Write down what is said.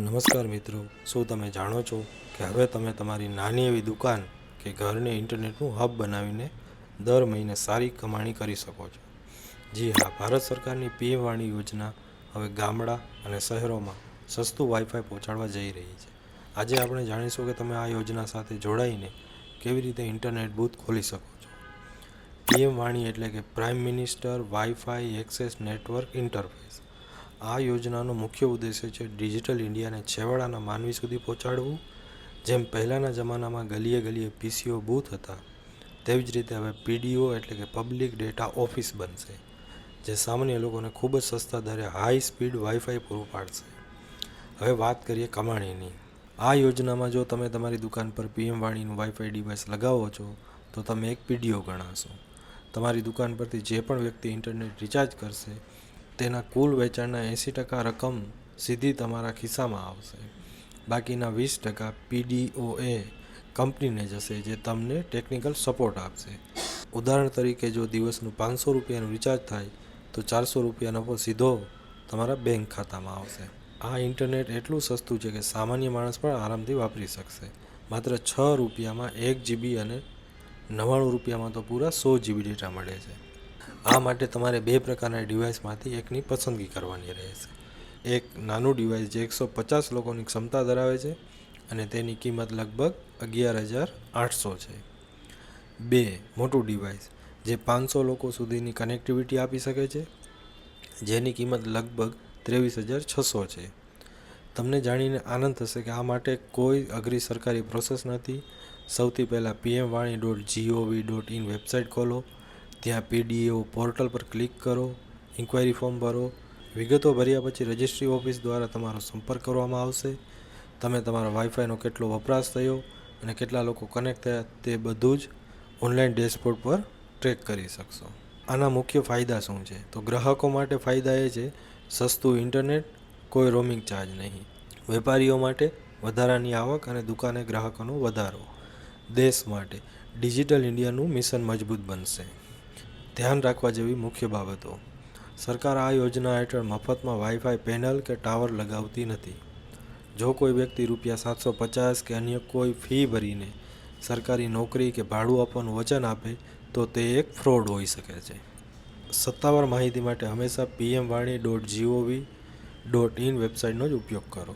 નમસ્કાર મિત્રો, શું તમે જાણો છો કે હવે તમે તમારી નાની એવી દુકાન કે ઘરને ઇન્ટરનેટનું હબ બનાવીને દર મહિને સારી કમાણી કરી શકો છો? જી હા, ભારત સરકારની પીએમ વાણી યોજના હવે ગામડા અને શહેરોમાં સસ્તું વાઈફાઈ પહોંચાડવા જઈ રહી છે. આજે આપણે જાણીશું કે તમે આ યોજના સાથે જોડાઈને કેવી રીતે ઇન્ટરનેટ બૂથ ખોલી શકો છો. પીએમ વાણી એટલે કે prime minister wifi access network interface. આ યોજનાનો મુખ્ય ઉદ્દેશ્ય છે ડિજિટલ ઇન્ડિયાને છેવાડાના માનવી સુધી પહોંચાડવું. જેમ પહેલાંના જમાનામાં ગલીએ ગલીએ પીસીઓ બૂથ હતા, તેવી જ રીતે હવે પીડીઓ એટલે કે પબ્લિક ડેટા ઓફિસ બનશે, જે સામાન્ય લોકોને ખૂબ જ સસ્તા દરે હાઈ સ્પીડ વાઈફાઈ પૂરું પાડશે. હવે વાત કરીએ કમાણીની. આ યોજનામાં જો તમે તમારી દુકાન પર પીએમ વાણીનું વાઈફાઈ ડિવાઇસ લગાવો છો તો તમે એક પીડીઓ ગણાશો. તમારી દુકાન પરથી જે પણ વ્યક્તિ ઇન્ટરનેટ રિચાર્જ કરશે તેના કુલ વેચાણના 80% રકમ સીધી તમારા ખિસ્સામાં આવશે. બાકીના 20% પીડીઓએ કંપનીને જશે, જે તમને ટેકનિકલ સપોર્ટ આપશે. ઉદાહરણ તરીકે, જો દિવસનું 500 રૂપિયાનું રિચાર્જ થાય તો 400 રૂપિયા નફો સીધો તમારા બેંક ખાતામાં આવશે. આ ઇન્ટરનેટ એટલું સસ્તું છે કે સામાન્ય માણસ પણ આરામથી વાપરી શકશે. માત્ર 6 રૂપિયામાં 1 જીબી અને 99 રૂપિયામાં તો પૂરા 100 જીબી ડેટા મળે છે. આ માટે તમારે 2 પ્રકારના ડિવાઇસમાંથી એકની પસંદગી કરવાની રહેશે. એક નાનું ડિવાઇસ જે 150 લોકોની ક્ષમતા ધરાવે છે અને તેની કિંમત લગભગ 11,800 છે. 2 મોટું ડિવાઇસ જે 500 લોકો સુધીની કનેક્ટિવિટી આપી શકે છે, જેની કિંમત લગભગ 23,600 છે. તમને જાણીને આનંદ થશે કે આ માટે કોઈ અઘરી સરકારી પ્રોસેસ નથી. સૌથી પહેલાં pmvani.gov.in વેબસાઇટ ખોલો, ત્યાં પીડીઓ પોર્ટલ પર ક્લિક કરો, ઇન્ક્વાયરી ફોર્મ ભરો. વિગતો ભર્યા પછી રજિસ્ટ્રી ઓફિસ દ્વારા તમારો સંપર્ક કરવામાં આવશે. તમે તમારા વાઈફાઈનો કેટલો વપરાશ થયો અને કેટલા લોકો કનેક્ટ થયા તે બધું જ ઓનલાઈન ડેશબોર્ડ પર ટ્રેક કરી શકશો. આના મુખ્ય ફાયદા શું છે? તો ગ્રાહકો માટે ફાયદા એ છે સસ્તું ઇન્ટરનેટ, કોઈ રોમિંગ ચાર્જ નહીં. વેપારીઓ માટે વધારાની આવક અને દુકાને ગ્રાહકોનો વધારો. દેશ માટે ડિજિટલ ઇન્ડિયાનું મિશન મજબૂત બનશે. ધ્યાન રાખવા જેવી મુખ્ય બાબતો. સરકાર આ યોજના હેઠળ મફતમાં વાઈફાઈ પેનલ કે ટાવર લગાવતી નથી. જો કોઈ વ્યક્તિ ₹750 કે અન્ય કોઈ ફી ભરીને સરકારી નોકરી કે ભાડું આપવાનું વચન આપે તો તે એક ફ્રોડ હોઈ શકે છે. સત્તાવાર માહિતી માટે હંમેશા pmvani.gov.in વેબસાઇટનો જ ઉપયોગ કરો.